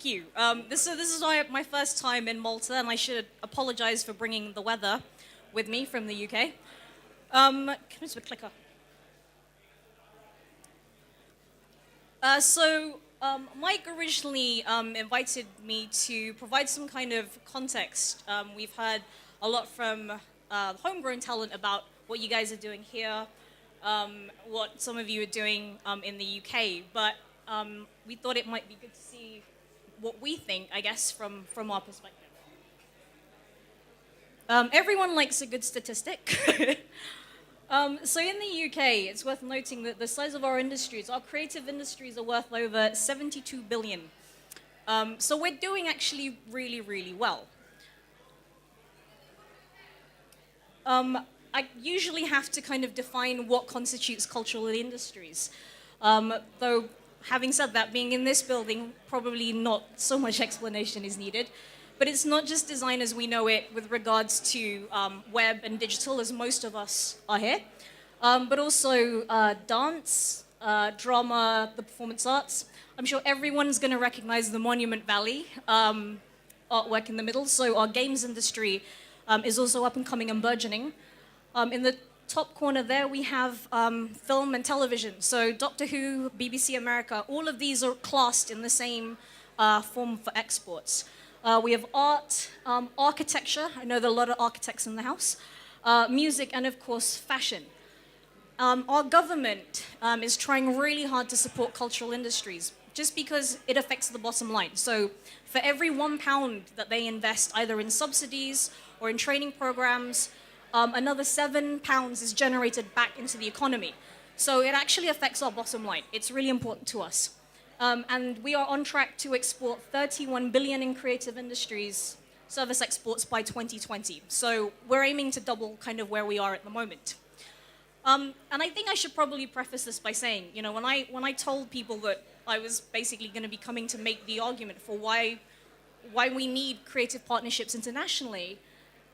thank you. This is my first time in Malta, and I should apologize for bringing the weather with me from the UK. Can I just have a clicker? Mike originally invited me to provide some kind of context. We've heard a lot from homegrown talent about what you guys are doing here, what some of you are doing in the UK, but we thought it might be good to see what we think, I guess, from our perspective. Everyone likes a good statistic. So in the UK, it's worth noting that the size of our industries, our creative industries are worth over 72 billion. So we're doing actually really, really well. I usually have to kind of define what constitutes cultural industries. Though, having said that, being in this building, probably not so much explanation is needed. But it's not just design as we know it with regards to web and digital, as most of us are here, but also dance, drama, the performance arts. I'm sure everyone's going to recognize the Monument Valley artwork in the middle. So our games industry is also up and coming and burgeoning. In the top corner there, we have film and television. So Doctor Who, BBC America, all of these are classed in the same form for exports. We have art, architecture. I know there are a lot of architects in the house. Music, and of course, fashion. Our government is trying really hard to support cultural industries just because it affects the bottom line. So for every £1 that they invest either in subsidies or in training programs, another £7 is generated back into the economy. So it actually affects our bottom line. It's really important to us. And we are on track to export 31 billion in creative industries service exports by 2020. So we're aiming to double kind of where we are at the moment. And I think I should probably preface this by saying, you know, when I told people that I was basically going to be coming to make the argument for why we need creative partnerships internationally,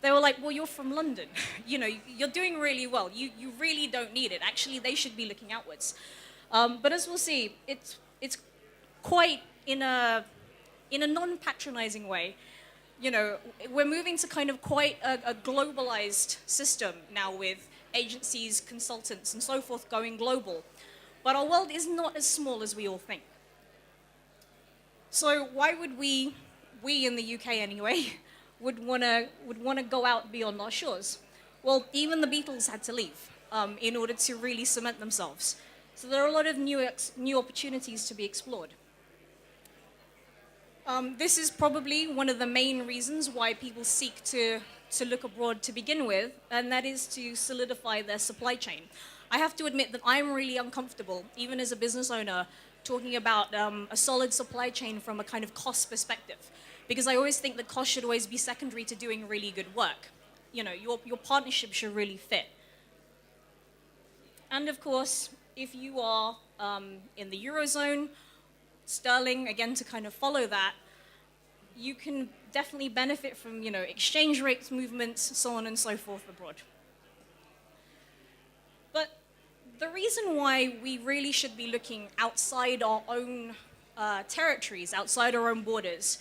they were like, well, you're from London. You know, you're doing really well. You really don't need it. Actually, they should be looking outwards. But as we'll see, it's quite in a non-patronizing way. You know, we're moving to kind of quite a globalized system now with agencies, consultants, and so forth going global. But our world is not as small as we all think. So why would we in the UK anyway, would want to go out beyond our shores? Well, even the Beatles had to leave in order to really cement themselves. So there are a lot of new opportunities to be explored. This is probably one of the main reasons why people seek to look abroad to begin with, and that is to solidify their supply chain. I have to admit that I'm really uncomfortable, even as a business owner, talking about a solid supply chain from a kind of cost perspective, because I always think that cost should always be secondary to doing really good work. You know, your partnership should really fit. And of course, if you are in the Eurozone, sterling, again, to kind of follow that, you can definitely benefit from, you know, exchange rates movements, so on and so forth abroad. But the reason why we really should be looking outside our own territories, outside our own borders,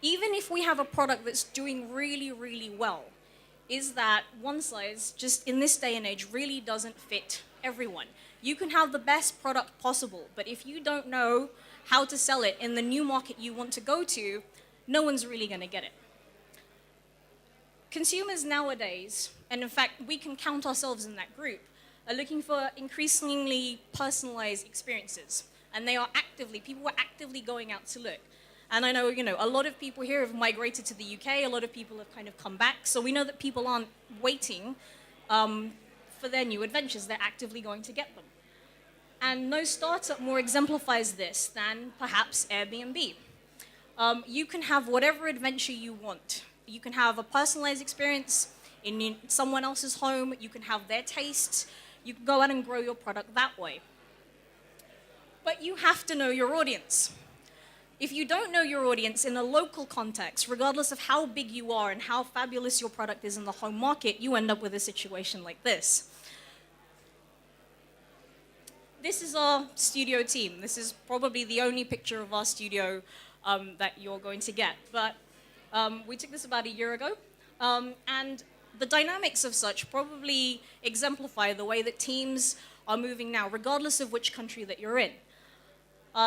even if we have a product that's doing really, really well, is that one size, just in this day and age, really doesn't fit everyone. You can have the best product possible, but if you don't know how to sell it in the new market you want to go to, no one's really going to get it. Consumers nowadays, and in fact, we can count ourselves in that group, are looking for increasingly personalized experiences. And people are actively going out to look. And I know, you know, a lot of people here have migrated to the UK, a lot of people have kind of come back. So we know that people aren't waiting for their new adventures, they're actively going to get them. And no startup more exemplifies this than perhaps Airbnb. You can have whatever adventure you want. You can have a personalized experience in someone else's home. You can have their tastes. You can go out and grow your product that way. But you have to know your audience. If you don't know your audience in a local context, regardless of how big you are and how fabulous your product is in the home market, you end up with a situation like this. This is our studio team. This is probably the only picture of our studio that you're going to get. But we took this about a year ago, and the dynamics of such probably exemplify the way that teams are moving now, regardless of which country that you're in.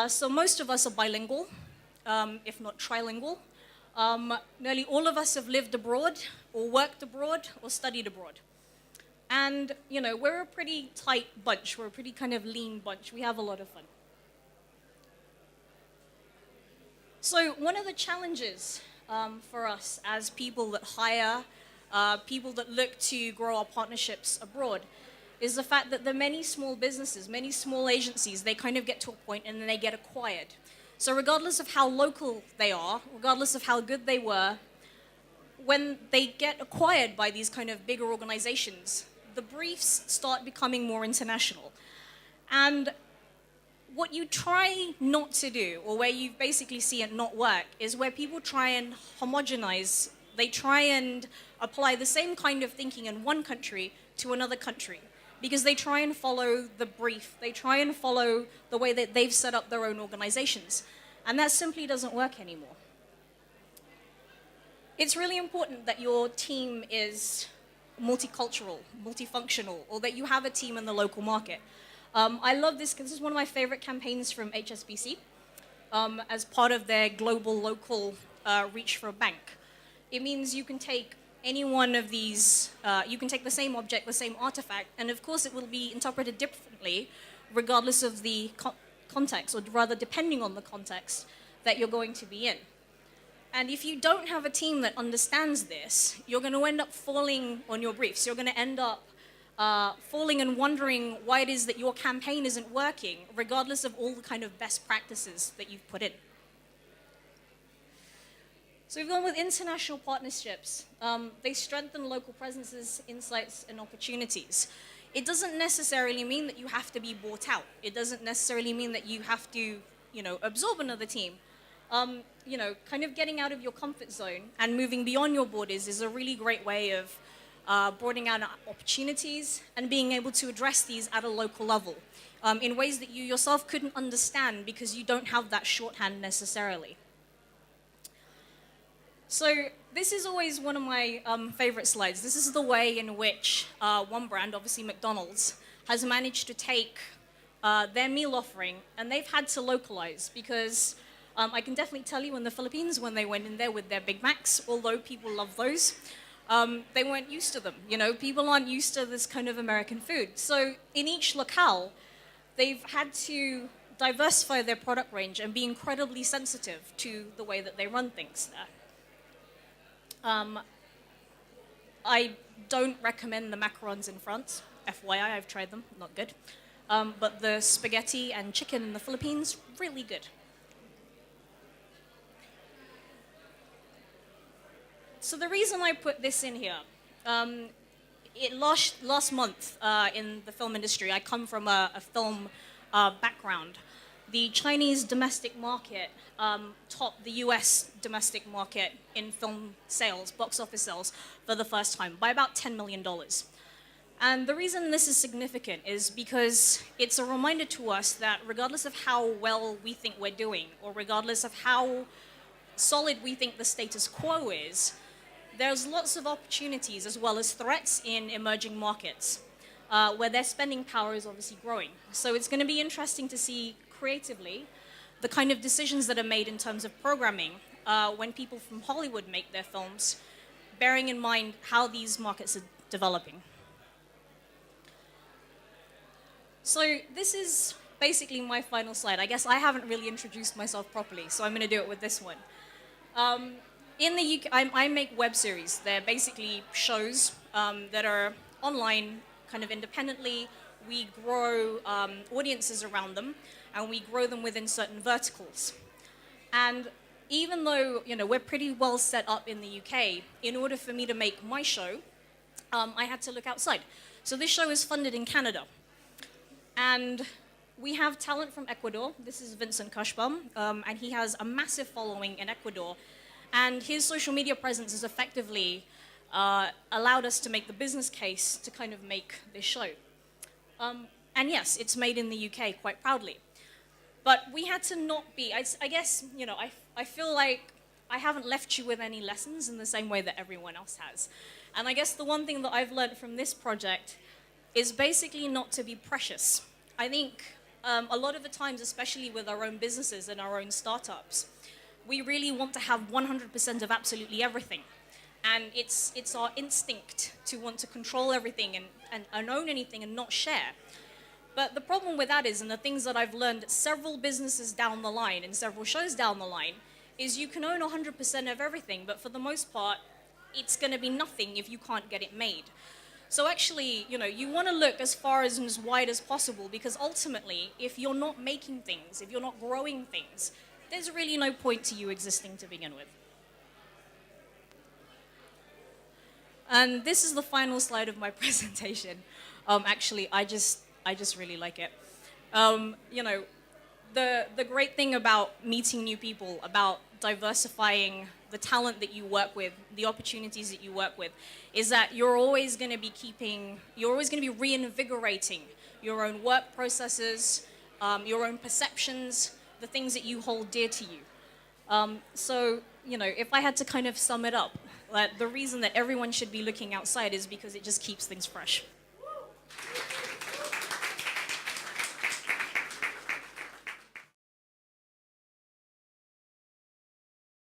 So most of us are bilingual, if not trilingual. Nearly all of us have lived abroad, or worked abroad, or studied abroad. And, you know, we're a pretty tight bunch. We're a pretty kind of lean bunch. We have a lot of fun. So one of the challenges for us as people that hire, people that look to grow our partnerships abroad, is the fact that the many small businesses, many small agencies, they kind of get to a point and then they get acquired. So regardless of how local they are, regardless of how good they were, when they get acquired by these kind of bigger organizations, the briefs start becoming more international. And what you try not to do, or where you basically see it not work, is where people try and homogenize. They try and apply the same kind of thinking in one country to another country, because they try and follow the brief. They try and follow the way that they've set up their own organizations. And that simply doesn't work anymore. It's really important that your team is multicultural, multifunctional, or that you have a team in the local market. I love this because this is one of my favorite campaigns from HSBC as part of their global local reach for a bank. It means you can take any one of these, you can take the same object, the same artifact, and of course it will be interpreted differently regardless of the context, or rather depending on the context that you're going to be in. And if you don't have a team that understands this, you're going to end up falling on your briefs. You're going to end up falling and wondering why it is that your campaign isn't working, regardless of all the kind of best practices that you've put in. So we've gone with international partnerships. They strengthen local presences, insights, and opportunities. It doesn't necessarily mean that you have to be bought out. It doesn't necessarily mean that you have to, absorb another team. Kind of getting out of your comfort zone and moving beyond your borders is a really great way of broadening out opportunities and being able to address these at a local level in ways that you yourself couldn't understand because you don't have that shorthand necessarily. So this is always one of my favorite slides. This is the way in which one brand, obviously McDonald's, has managed to take their meal offering, and they've had to localize because I can definitely tell you in the Philippines, when they went in there with their Big Macs, although people love those, they weren't used to them. People aren't used to this kind of American food. So in each locale, they've had to diversify their product range and be incredibly sensitive to the way that they run things there. I don't recommend the macarons in France. FYI, I've tried them, not good. But the spaghetti and chicken in the Philippines, really good. So the reason I put this in here, last month in the film industry, I come from a film background. The Chinese domestic market topped the US domestic market in film sales, box office sales, for the first time by about $10 million. And the reason this is significant is because it's a reminder to us that regardless of how well we think we're doing, or regardless of how solid we think the status quo is, there's lots of opportunities as well as threats in emerging markets where their spending power is obviously growing. So it's going to be interesting to see creatively the kind of decisions that are made in terms of programming when people from Hollywood make their films, bearing in mind how these markets are developing. So this is basically my final slide. I guess I haven't really introduced myself properly, so I'm going to do it with this one. In the UK, I make web series. They're basically shows that are online, kind of independently. We grow audiences around them, and we grow them within certain verticals. And even though we're pretty well set up in the UK, in order for me to make my show, I had to look outside. So this show is funded in Canada. And we have talent from Ecuador. This is Vincent Cushbum, and he has a massive following in Ecuador. And his social media presence has effectively allowed us to make the business case to kind of make this show. And yes, it's made in the UK quite proudly. But we had to not be, I guess, I feel like I haven't left you with any lessons in the same way that everyone else has. And I guess the one thing that I've learned from this project is basically not to be precious. I think a lot of the times, especially with our own businesses and our own startups, we really want to have 100% of absolutely everything. And it's our instinct to want to control everything and own anything and not share. But the problem with that is, and the things that I've learned several businesses down the line and several shows down the line, is you can own 100% of everything, but for the most part, it's going to be nothing if you can't get it made. So actually, you want to look as far and as wide as possible, because ultimately, if you're not making things, if you're not growing things, there's really no point to you existing to begin with. And this is the final slide of my presentation. Actually, I just really like it. The great thing about meeting new people, about diversifying the talent that you work with, the opportunities that you work with, is that you're always going to be reinvigorating your own work processes, your own perceptions, the things that you hold dear to you. So, if I had to kind of sum it up, the reason that everyone should be looking outside is because it just keeps things fresh.